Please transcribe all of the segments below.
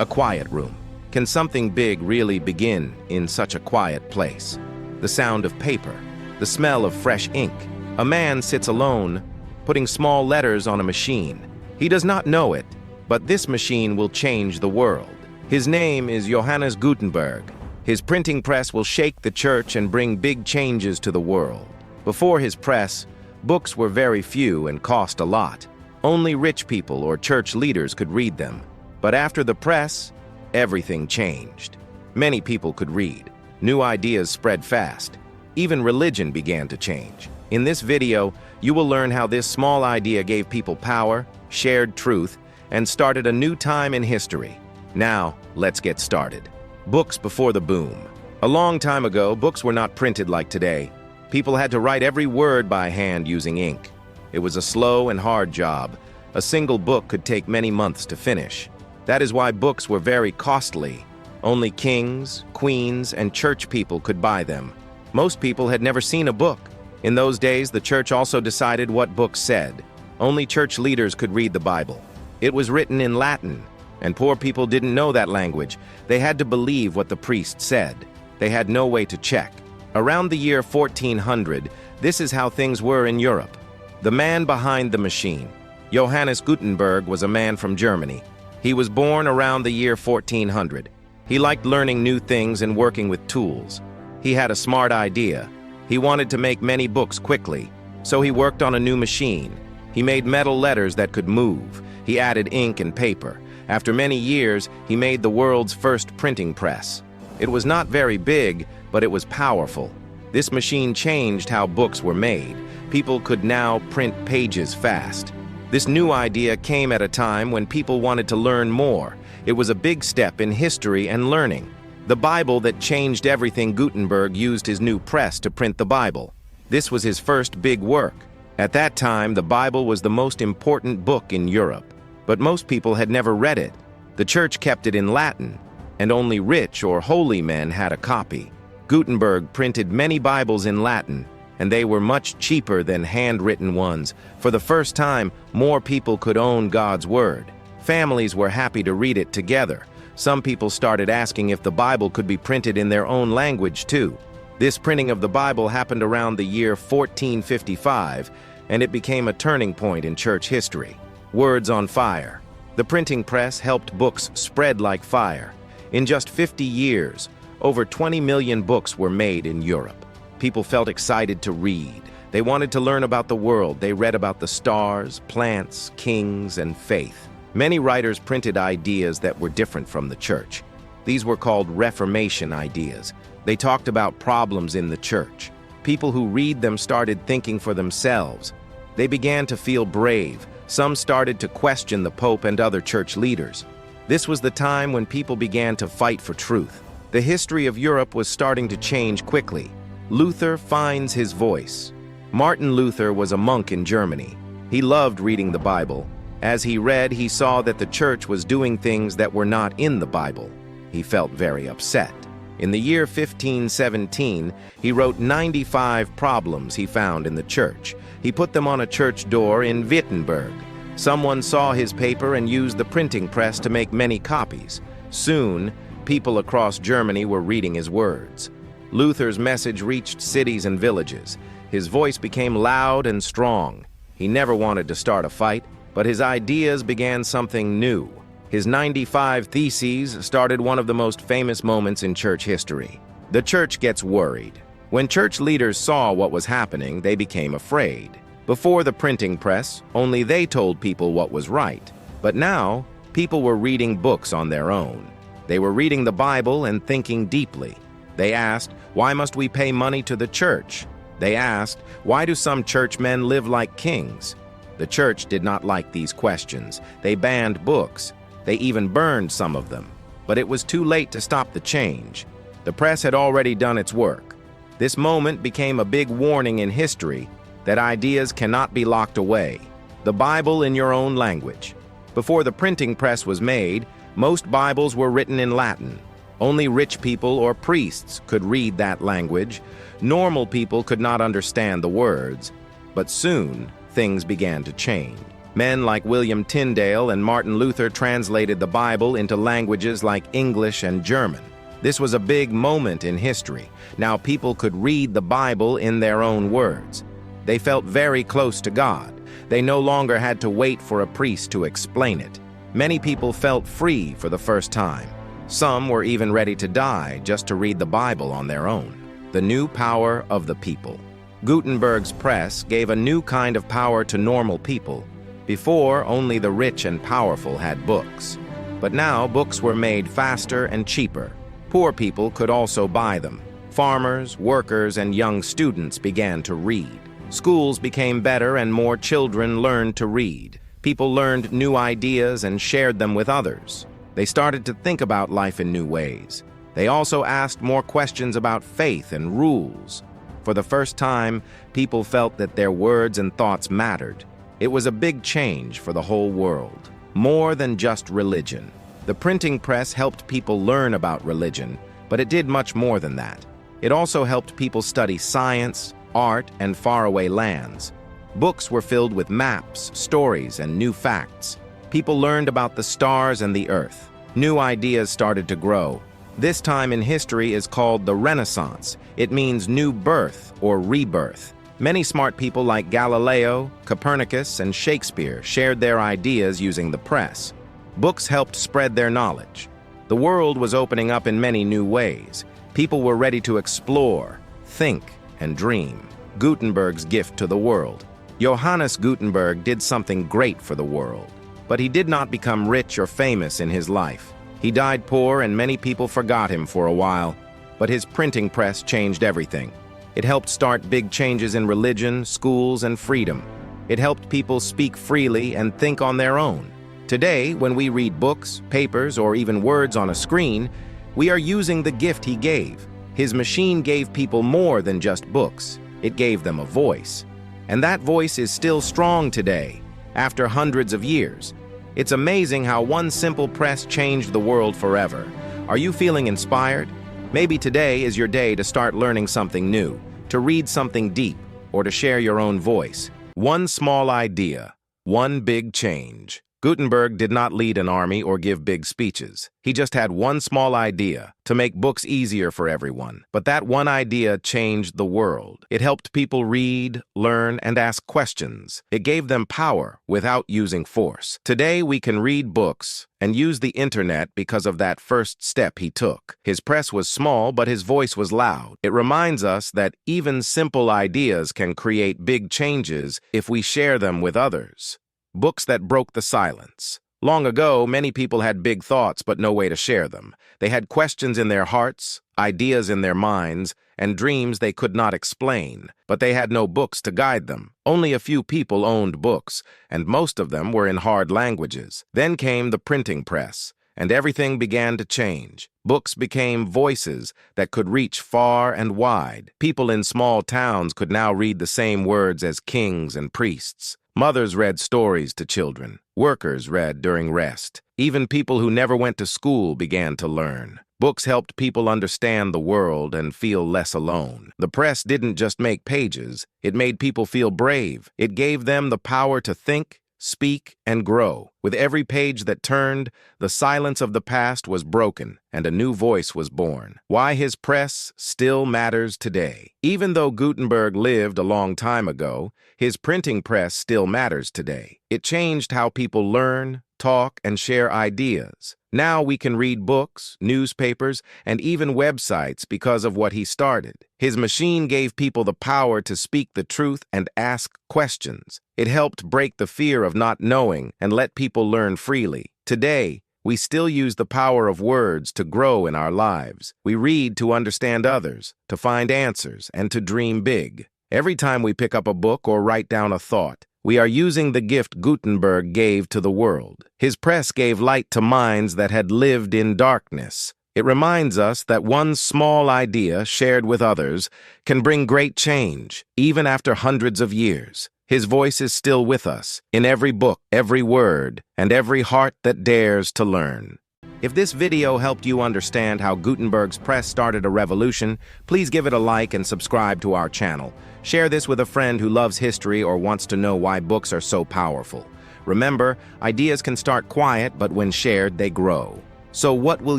A quiet room. Can something big really begin in such a quiet place? The sound of paper, the smell of fresh ink. A man sits alone, putting small letters on a machine. He does not know it, but this machine will change the world. His name is Johannes Gutenberg. His printing press will shake the church and bring big changes to the world. Before his press, books were very few and cost a lot. Only rich people or church leaders could read them. But after the press, everything changed. Many people could read. New ideas spread fast. Even religion began to change. In this video, you will learn how this small idea gave people power, shared truth, and started a new time in history. Now, let's get started. Books before the boom. A long time ago, books were not printed like today. People had to write every word by hand using ink. It was a slow and hard job. A single book could take many months to finish. That is why books were very costly. Only kings, queens, and church people could buy them. Most people had never seen a book. In those days, the church also decided what books said. Only church leaders could read the Bible. It was written in Latin, and poor people didn't know that language. They had to believe what the priest said. They had no way to check. Around the year 1400, this is how things were in Europe. The man behind the machine, Johannes Gutenberg, was a man from Germany. He was born around the year 1400. He liked learning new things and working with tools. He had a smart idea. He wanted to make many books quickly, so he worked on a new machine. He made metal letters that could move. He added ink and paper. After many years, he made the world's first printing press. It was not very big, but it was powerful. This machine changed how books were made. People could now print pages fast. This new idea came at a time when people wanted to learn more. It was a big step in history and learning. The Bible that changed everything. Gutenberg used his new press to print the Bible. This was his first big work. At that time, the Bible was the most important book in Europe, but most people had never read it. The church kept it in Latin, and only rich or holy men had a copy. Gutenberg printed many Bibles in Latin, and they were much cheaper than handwritten ones. For the first time, more people could own God's Word. Families were happy to read it together. Some people started asking if the Bible could be printed in their own language too. This printing of the Bible happened around the year 1455, and it became a turning point in church history. Words on fire. The printing press helped books spread like fire. In just 50 years, over 20 million books were made in Europe. People felt excited to read. They wanted to learn about the world. They read about the stars, plants, kings, and faith. Many writers printed ideas that were different from the church. These were called Reformation ideas. They talked about problems in the church. People who read them started thinking for themselves. They began to feel brave. Some started to question the Pope and other church leaders. This was the time when people began to fight for truth. The history of Europe was starting to change quickly. Luther finds his voice. Martin Luther was a monk in Germany. He loved reading the Bible. As he read, he saw that the church was doing things that were not in the Bible. He felt very upset. In the year 1517, he wrote 95 problems he found in the church. He put them on a church door in Wittenberg. Someone saw his paper and used the printing press to make many copies. Soon, people across Germany were reading his words. Luther's message reached cities and villages. His voice became loud and strong. He never wanted to start a fight, but his ideas began something new. His 95 Theses started one of the most famous moments in church history. The church gets worried. When church leaders saw what was happening, they became afraid. Before the printing press, only they told people what was right. But now, people were reading books on their own. They were reading the Bible and thinking deeply. They asked, why must we pay money to the church? They asked, why do some churchmen live like kings? The church did not like these questions. They banned books. They even burned some of them. But it was too late to stop the change. The press had already done its work. This moment became a big warning in history that ideas cannot be locked away. The Bible in your own language. Before the printing press was made, most Bibles were written in Latin. Only rich people or priests could read that language. Normal people could not understand the words. But soon, things began to change. Men like William Tyndale and Martin Luther translated the Bible into languages like English and German. This was a big moment in history. Now people could read the Bible in their own words. They felt very close to God. They no longer had to wait for a priest to explain it. Many people felt free for the first time. Some were even ready to die just to read the Bible on their own. The new power of the people. Gutenberg's press gave a new kind of power to normal people. Before, only the rich and powerful had books. But now, books were made faster and cheaper. Poor people could also buy them. Farmers, workers, and young students began to read. Schools became better and more children learned to read. People learned new ideas and shared them with others. They started to think about life in new ways. They also asked more questions about faith and rules. For the first time, people felt that their words and thoughts mattered. It was a big change for the whole world. More than just religion. The printing press helped people learn about religion, but it did much more than that. It also helped people study science, art, and faraway lands. Books were filled with maps, stories, and new facts. People learned about the stars and the earth. New ideas started to grow. This time in history is called the Renaissance. It means new birth or rebirth. Many smart people like Galileo, Copernicus, and Shakespeare shared their ideas using the press. Books helped spread their knowledge. The world was opening up in many new ways. People were ready to explore, think, and dream. Gutenberg's gift to the world. Johannes Gutenberg did something great for the world. But he did not become rich or famous in his life. He died poor and many people forgot him for a while. But his printing press changed everything. It helped start big changes in religion, schools, and freedom. It helped people speak freely and think on their own. Today, when we read books, papers, or even words on a screen, we are using the gift he gave. His machine gave people more than just books. It gave them a voice. And that voice is still strong today, after hundreds of years. It's amazing how one simple press changed the world forever. Are you feeling inspired? Maybe today is your day to start learning something new, to read something deep, or to share your own voice. One small idea, one big change. Gutenberg did not lead an army or give big speeches. He just had one small idea, to make books easier for everyone. But that one idea changed the world. It helped people read, learn, and ask questions. It gave them power without using force. Today we can read books and use the internet because of that first step he took. His press was small, but his voice was loud. It reminds us that even simple ideas can create big changes if we share them with others. Books that broke the silence. Long ago, many people had big thoughts but no way to share them. They had questions in their hearts, ideas in their minds, and dreams they could not explain, but they had no books to guide them. Only a few people owned books, and most of them were in hard languages. Then came the printing press, and everything began to change. Books became voices that could reach far and wide. People in small towns could now read the same words as kings and priests. Mothers read stories to children. Workers read during rest. Even people who never went to school began to learn. Books helped people understand the world and feel less alone. The press didn't just make pages. It made people feel brave. It gave them the power to think, speak, and grow. With every page that turned, the silence of the past was broken and a new voice was born. Why his press still matters today. Even though Gutenberg lived a long time ago, his printing press still matters today. It changed how people learn, talk, and share ideas. Now we can read books, newspapers, and even websites because of what he started. His machine gave people the power to speak the truth and ask questions. It helped break the fear of not knowing and let people learn freely. Today, we still use the power of words to grow in our lives. We read to understand others, to find answers, and to dream big. Every time we pick up a book or write down a thought, we are using the gift Gutenberg gave to the world. His press gave light to minds that had lived in darkness. It reminds us that one small idea shared with others can bring great change, even after hundreds of years. His voice is still with us, in every book, every word, and every heart that dares to learn. If this video helped you understand how Gutenberg's press started a revolution, please give it a like and subscribe to our channel. Share this with a friend who loves history or wants to know why books are so powerful. Remember, ideas can start quiet, but when shared, they grow. So what will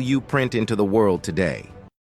you print into the world today?